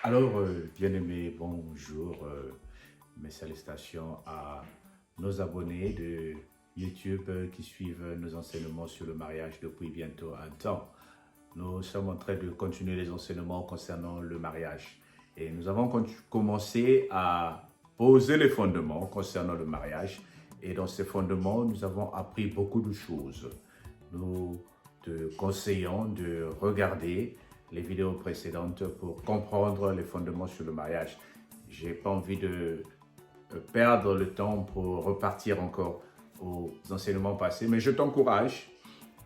Alors, bien-aimés, bonjour, mes salutations à nos abonnés de YouTube qui suivent nos enseignements sur le mariage depuis bientôt un temps. Nous sommes en train de continuer les enseignements concernant le mariage et nous avons commencé à poser les fondements concernant le mariage et dans ces fondements, nous avons appris beaucoup de choses. Nous te conseillons de regarder les vidéos précédentes pour comprendre les fondements sur le mariage. J'ai pas envie de perdre le temps pour repartir encore aux enseignements passés, mais je t'encourage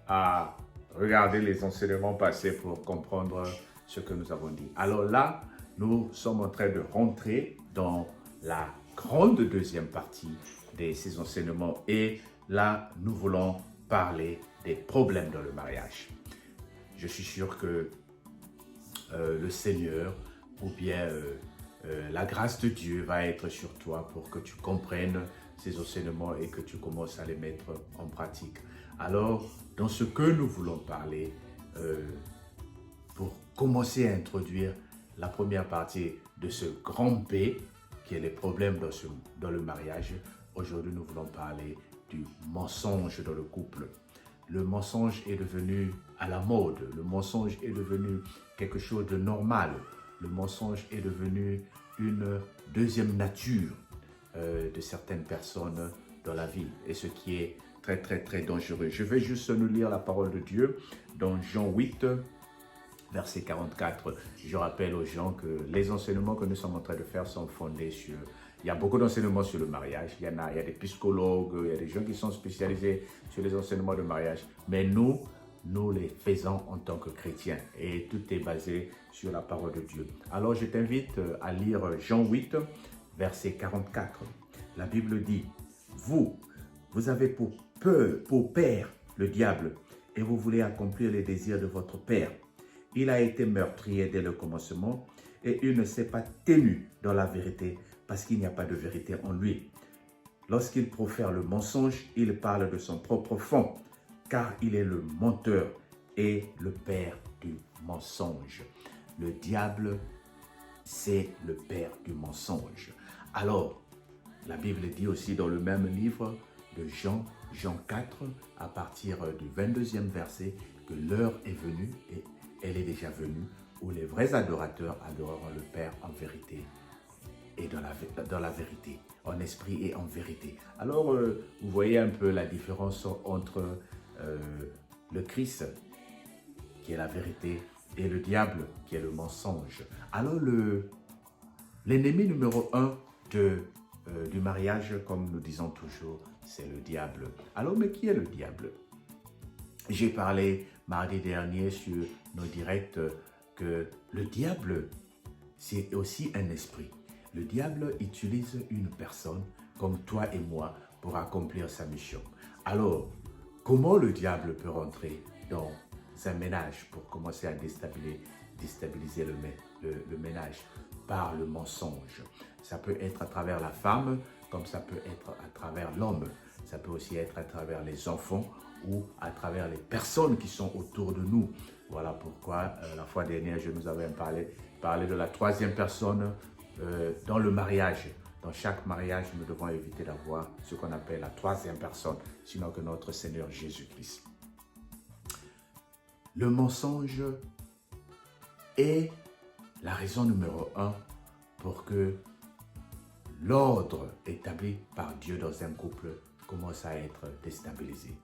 à regarder les enseignements passés pour comprendre ce que nous avons dit. Alors là, nous sommes en train de rentrer dans la grande deuxième partie de ces enseignements et là, nous voulons parler des problèmes dans le mariage. Je suis sûr que le Seigneur ou bien la grâce de Dieu va être sur toi pour que tu comprennes ces enseignements et que tu commences à les mettre en pratique. Alors, dans ce que nous voulons parler, pour commencer à introduire la première partie de ce grand P, qui est les problèmes dans le mariage, aujourd'hui nous voulons parler du mensonge dans le couple. Le mensonge est devenu à la mode, le mensonge est devenu quelque chose de normal, le mensonge est devenu une deuxième nature de certaines personnes dans la vie, et ce qui est très dangereux. Je vais juste nous lire la parole de Dieu dans Jean 8, verset 44. Je rappelle aux gens que les enseignements que nous sommes en train de faire sont fondés sur... Il y a beaucoup d'enseignements sur le mariage. Il y a des psychologues, il y a des gens qui sont spécialisés sur les enseignements de mariage. Mais nous les faisons en tant que chrétiens. Et tout est basé sur la parole de Dieu. Alors je t'invite à lire Jean 8, verset 44. La Bible dit, vous avez pour père le diable et vous voulez accomplir les désirs de votre père. Il a été meurtrier dès le commencement et il ne s'est pas tenu dans la vérité parce qu'il n'y a pas de vérité en lui. Lorsqu'il profère le mensonge, il parle de son propre fond, car il est le menteur et le père du mensonge. Le diable, c'est le père du mensonge. Alors, la Bible dit aussi dans le même livre de Jean 4, à partir du 22e verset, que l'heure est venue et elle est déjà venue, où les vrais adorateurs adoreront le Père en vérité et dans la vérité, en esprit et en vérité. Alors, vous voyez un peu la différence entre le Christ, qui est la vérité, et le diable, qui est le mensonge. Alors, l'ennemi numéro un du mariage, comme nous disons toujours, c'est le diable. Alors, mais qui est le diable? J'ai parlé mardi dernier sur nos directs que le diable, c'est aussi un esprit. Le diable utilise une personne comme toi et moi pour accomplir sa mission. Alors, comment le diable peut rentrer dans un ménage pour commencer à déstabiliser le ménage? Par le mensonge. Ça peut être à travers la femme, comme ça peut être à travers l'homme. Ça peut aussi être à travers les enfants ou à travers les personnes qui sont autour de nous. Voilà pourquoi la fois dernière, je nous avais parlé de la troisième personne dans le mariage. Dans chaque mariage, nous devons éviter d'avoir ce qu'on appelle la troisième personne, sinon que notre Seigneur Jésus-Christ. Le mensonge est la raison numéro un pour que l'ordre établi par Dieu dans un couple commence à être déstabilisé.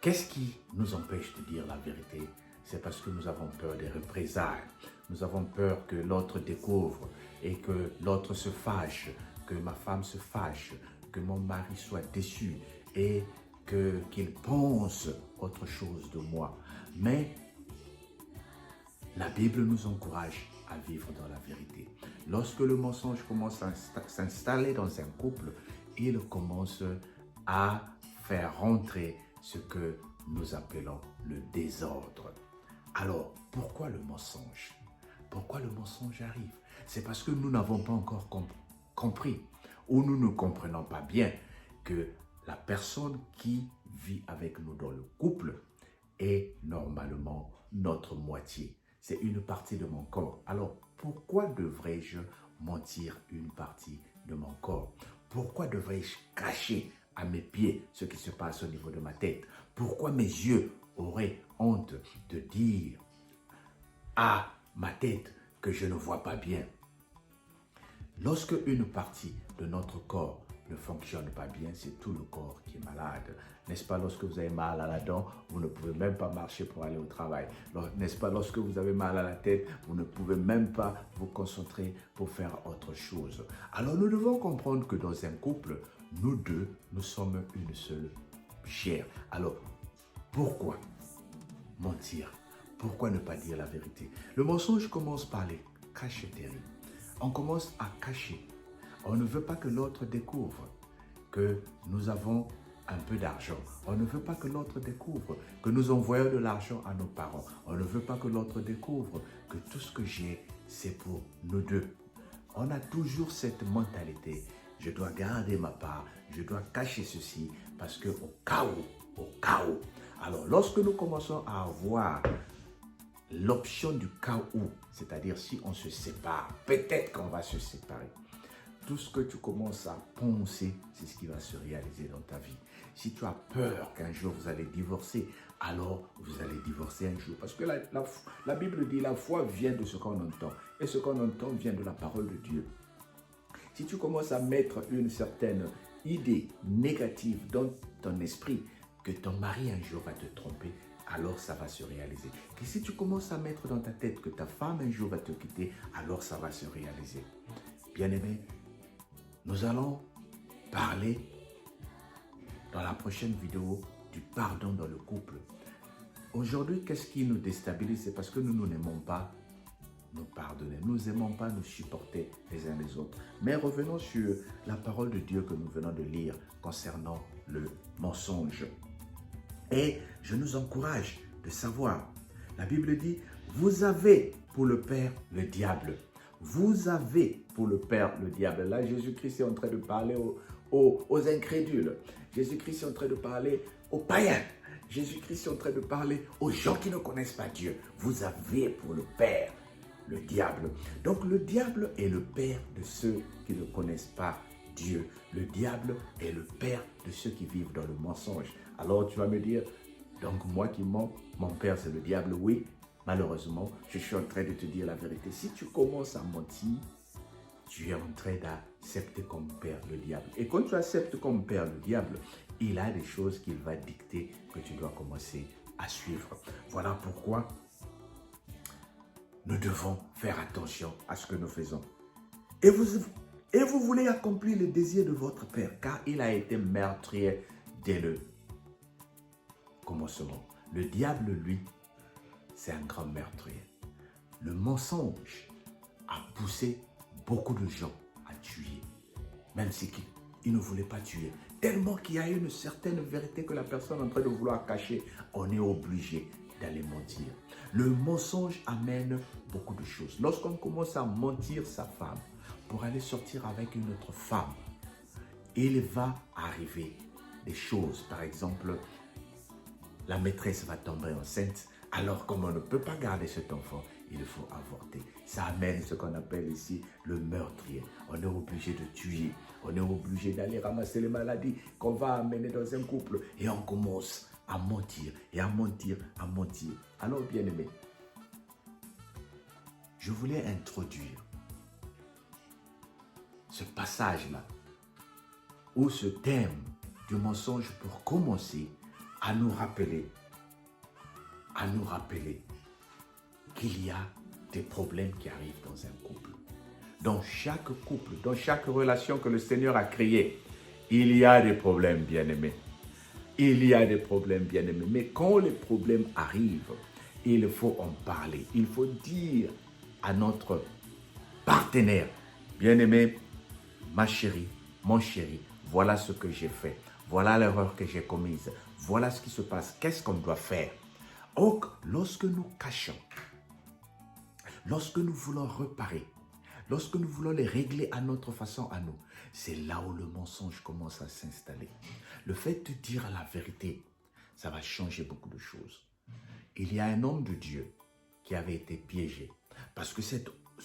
Qu'est-ce qui nous empêche de dire la vérité? C'est parce que nous avons peur des représailles. Nous avons peur que l'autre découvre et que l'autre se fâche, que ma femme se fâche, que mon mari soit déçu et qu'il pense autre chose de moi. Mais la Bible nous encourage à vivre dans la vérité. Lorsque le mensonge commence à s'installer dans un couple, il commence à faire rentrer ce que nous appelons le désordre. Alors, pourquoi le mensonge? Pourquoi le mensonge arrive? C'est parce que nous n'avons pas encore compris ou nous ne comprenons pas bien que la personne qui vit avec nous dans le couple est normalement notre moitié. C'est une partie de mon corps. Alors, pourquoi devrais-je mentir une partie de mon corps? Pourquoi devrais-je cacher à mes pieds ce qui se passe au niveau de ma tête? Pourquoi mes yeux auraient honte de dire à ma tête que je ne vois pas bien? Lorsque une partie de notre corps ne fonctionne pas bien, c'est tout le corps qui est malade. N'est-ce pas, lorsque vous avez mal à la dent, vous ne pouvez même pas marcher pour aller au travail. N'est-ce pas, lorsque vous avez mal à la tête, vous ne pouvez même pas vous concentrer pour faire autre chose. Alors nous devons comprendre que dans un couple, nous deux, nous sommes une seule chair. Alors, pourquoi mentir? Pourquoi ne pas dire la vérité? Le mensonge commence par les cacheteries. On commence à cacher. On ne veut pas que l'autre découvre que nous avons un peu d'argent. On ne veut pas que l'autre découvre que nous envoyons de l'argent à nos parents. On ne veut pas que l'autre découvre que tout ce que j'ai, c'est pour nous deux. On a toujours cette mentalité. Je dois garder ma part. Je dois cacher ceci parce que au cas où. Alors, lorsque nous commençons à avoir l'option du cas où, c'est-à-dire si on se sépare, peut-être qu'on va se séparer. Tout ce que tu commences à penser, c'est ce qui va se réaliser dans ta vie. Si tu as peur qu'un jour vous allez divorcer, alors vous allez divorcer un jour. Parce que la Bible dit la foi vient de ce qu'on entend. Et ce qu'on entend vient de la parole de Dieu. Si tu commences à mettre une certaine idée négative dans ton esprit, que ton mari un jour va te tromper, alors ça va se réaliser. Et si tu commences à mettre dans ta tête que ta femme un jour va te quitter, alors ça va se réaliser. Bien-aimés, nous allons parler dans la prochaine vidéo du pardon dans le couple. Aujourd'hui, qu'est-ce qui nous déstabilise? C'est parce que nous n'aimons pas nous pardonner. Nous n'aimons pas nous supporter les uns les autres. Mais revenons sur la parole de Dieu que nous venons de lire concernant le mensonge. Et je nous encourage de savoir, la Bible dit, vous avez pour le père le diable. Vous avez pour le père le diable. Là, Jésus-Christ est en train de parler aux incrédules. Jésus-Christ est en train de parler aux païens. Jésus-Christ est en train de parler aux gens qui ne connaissent pas Dieu. Vous avez pour le père le diable. Donc le diable est le père de ceux qui ne connaissent pas Dieu. Le diable est le père de ceux qui vivent dans le mensonge. Alors tu vas me dire, donc moi qui mens, mon père c'est le diable. Oui, malheureusement, je suis en train de te dire la vérité. Si tu commences à mentir, tu es en train d'accepter comme père le diable. Et quand tu acceptes comme père le diable, il a des choses qu'il va dicter que tu dois commencer à suivre. Voilà pourquoi nous devons faire attention à ce que nous faisons. Et vous voulez accomplir le désir de votre père, car il a été meurtrier dès le commencement. Le diable, lui, c'est un grand meurtrier. Le mensonge a poussé beaucoup de gens à tuer, même si ils ne voulaient pas tuer. Tellement qu'il y a une certaine vérité que la personne est en train de vouloir cacher, on est obligé d'aller mentir. Le mensonge amène beaucoup de choses. Lorsqu'on commence à mentir sa femme pour aller sortir avec une autre femme, il va arriver des choses. Par exemple, la maîtresse va tomber enceinte. Alors, comme on ne peut pas garder cet enfant, il faut avorter. Ça amène ce qu'on appelle ici le meurtrier. On est obligé de tuer. On est obligé d'aller ramasser les maladies qu'on va amener dans un couple. Et on commence à mentir et à mentir, à mentir. Alors, bien aimé, je voulais introduire ce passage-là, ou ce thème du mensonge pour commencer à nous rappeler qu'il y a des problèmes qui arrivent dans un couple. Dans chaque couple, dans chaque relation que le Seigneur a créée, il y a des problèmes, bien-aimés. Il y a des problèmes, bien-aimés. Mais quand les problèmes arrivent, il faut en parler. Il faut dire à notre partenaire, bien-aimé, ma chérie, mon chéri, voilà ce que j'ai fait. Voilà l'erreur que j'ai commise. Voilà ce qui se passe. Qu'est-ce qu'on doit faire? Donc, lorsque nous cachons, lorsque nous voulons réparer, lorsque nous voulons les régler à notre façon à nous, c'est là où le mensonge commence à s'installer. Le fait de dire la vérité, ça va changer beaucoup de choses. Il y a un homme de Dieu qui avait été piégé parce que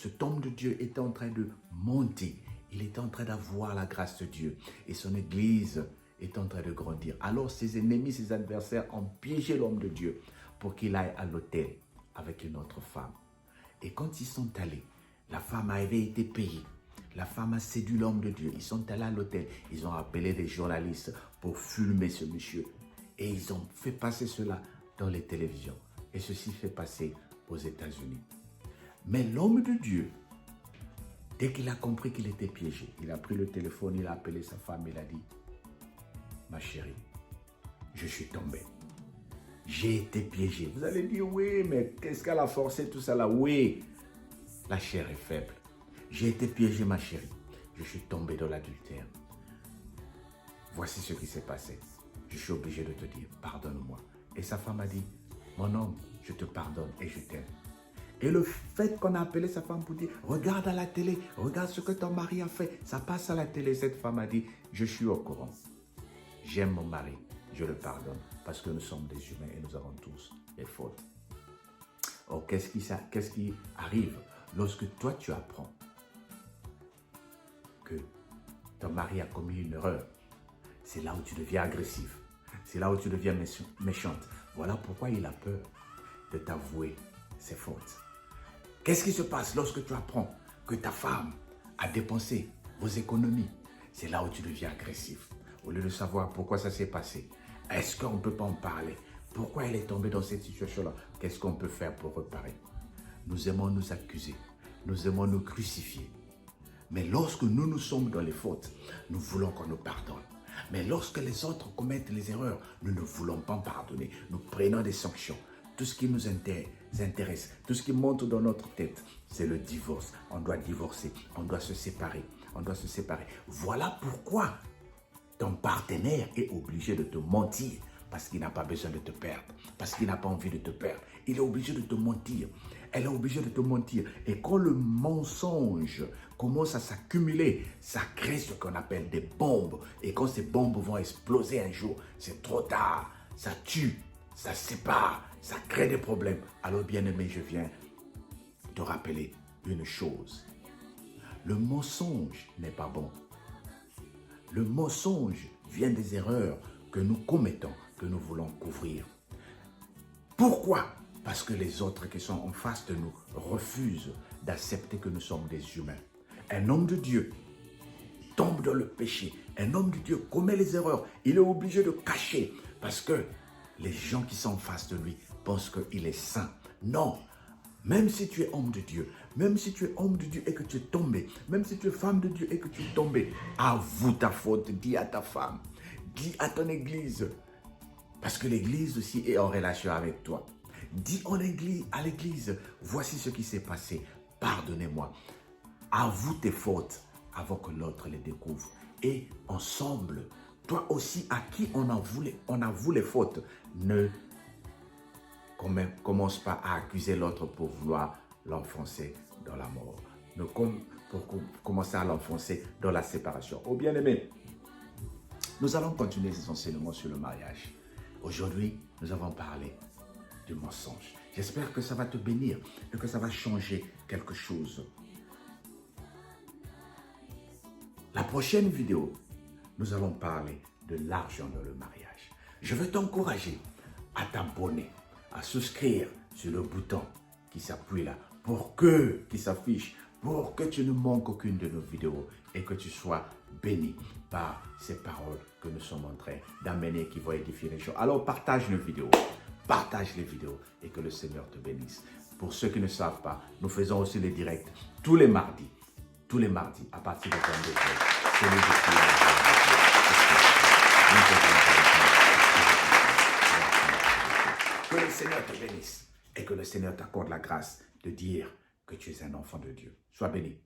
cet homme de Dieu était en train de monter. Il était en train d'avoir la grâce de Dieu. Et son église est en train de grandir. Alors ses ennemis, ses adversaires ont piégé l'homme de Dieu pour qu'il aille à l'hôtel avec une autre femme. Et quand ils sont allés, la femme avait été payée. La femme a séduit l'homme de Dieu. Ils sont allés à l'hôtel. Ils ont appelé des journalistes pour filmer ce monsieur. Et ils ont fait passer cela dans les télévisions. Et ceci fait passer aux États-Unis. Mais l'homme de Dieu, dès qu'il a compris qu'il était piégé, il a pris le téléphone, il a appelé sa femme, il a dit, « Ma chérie, je suis tombé. J'ai été piégé. » Vous allez dire, oui, mais qu'est-ce qu'elle a forcé tout ça là? Oui, la chair est faible. J'ai été piégé, ma chérie. Je suis tombé dans l'adultère. Voici ce qui s'est passé. Je suis obligé de te dire, pardonne-moi. Et sa femme a dit, mon homme, je te pardonne et je t'aime. Et le fait qu'on a appelé sa femme pour dire, regarde à la télé, regarde ce que ton mari a fait, ça passe à la télé. Cette femme a dit, je suis au courant. J'aime mon mari, je le pardonne, parce que nous sommes des humains et nous avons tous des fautes. Or, qu'est-ce qui arrive lorsque toi tu apprends que ton mari a commis une erreur? C'est là où tu deviens agressif. C'est là où tu deviens méchante. Voilà pourquoi il a peur de t'avouer ses fautes. Qu'est-ce qui se passe lorsque tu apprends que ta femme a dépensé vos économies? C'est là où tu deviens agressif. Au lieu de savoir pourquoi ça s'est passé, est-ce qu'on ne peut pas en parler? Pourquoi elle est tombée dans cette situation-là? Qu'est-ce qu'on peut faire pour réparer? Nous aimons nous accuser. Nous aimons nous crucifier. Mais lorsque nous sommes dans les fautes, nous voulons qu'on nous pardonne. Mais lorsque les autres commettent les erreurs, nous ne voulons pas pardonner. Nous prenons des sanctions. Tout ce qui nous intéresse, tout ce qui monte dans notre tête, c'est le divorce. On doit divorcer, on doit se séparer, on doit se séparer. Voilà pourquoi ton partenaire est obligé de te mentir, parce qu'il n'a pas besoin de te perdre, parce qu'il n'a pas envie de te perdre. Il est obligé de te mentir. Elle est obligée de te mentir. Et quand le mensonge commence à s'accumuler, ça crée ce qu'on appelle des bombes. Et quand ces bombes vont exploser un jour, c'est trop tard. Ça tue, ça sépare, ça crée des problèmes. Alors bien-aimé, je viens te rappeler une chose. Le mensonge n'est pas bon. Le mensonge vient des erreurs que nous commettons, que nous voulons couvrir. Pourquoi? Parce que les autres qui sont en face de nous refusent d'accepter que nous sommes des humains. Un homme de Dieu tombe dans le péché. Un homme de Dieu commet les erreurs. Il est obligé de cacher parce que les gens qui sont en face de lui pensent qu'il est saint. Non. Même si tu es homme de Dieu, même si tu es homme de Dieu et que tu es tombé, même si tu es femme de Dieu et que tu es tombé, avoue ta faute, dis à ta femme, dis à ton église, parce que l'église aussi est en relation avec toi. Dis à l'église, voici ce qui s'est passé, pardonnez-moi. Avoue tes fautes avant que l'autre les découvre. Et ensemble, toi aussi à qui on avoue les fautes, ne commence pas à accuser l'autre pour vouloir l'enfoncer dans la mort. Pour commencer à l'enfoncer dans la séparation. Oh bien-aimé, nous allons continuer ces enseignements sur le mariage. Aujourd'hui, nous avons parlé du mensonge. J'espère que ça va te bénir et que ça va changer quelque chose. La prochaine vidéo, nous allons parler de l'argent dans le mariage. Je veux t'encourager à t'abonner, à souscrire sur le bouton qui s'appuie là, qui s'affiche, pour que tu ne manques aucune de nos vidéos et que tu sois béni par ces paroles que nous sommes en train d'amener qui vont édifier les gens. Alors partage les vidéos et que le Seigneur te bénisse. Pour ceux qui ne savent pas, nous faisons aussi les directs tous les mardis à partir de 22h. Que le Seigneur te bénisse et que le Seigneur t'accorde la grâce de dire que tu es un enfant de Dieu. Sois béni.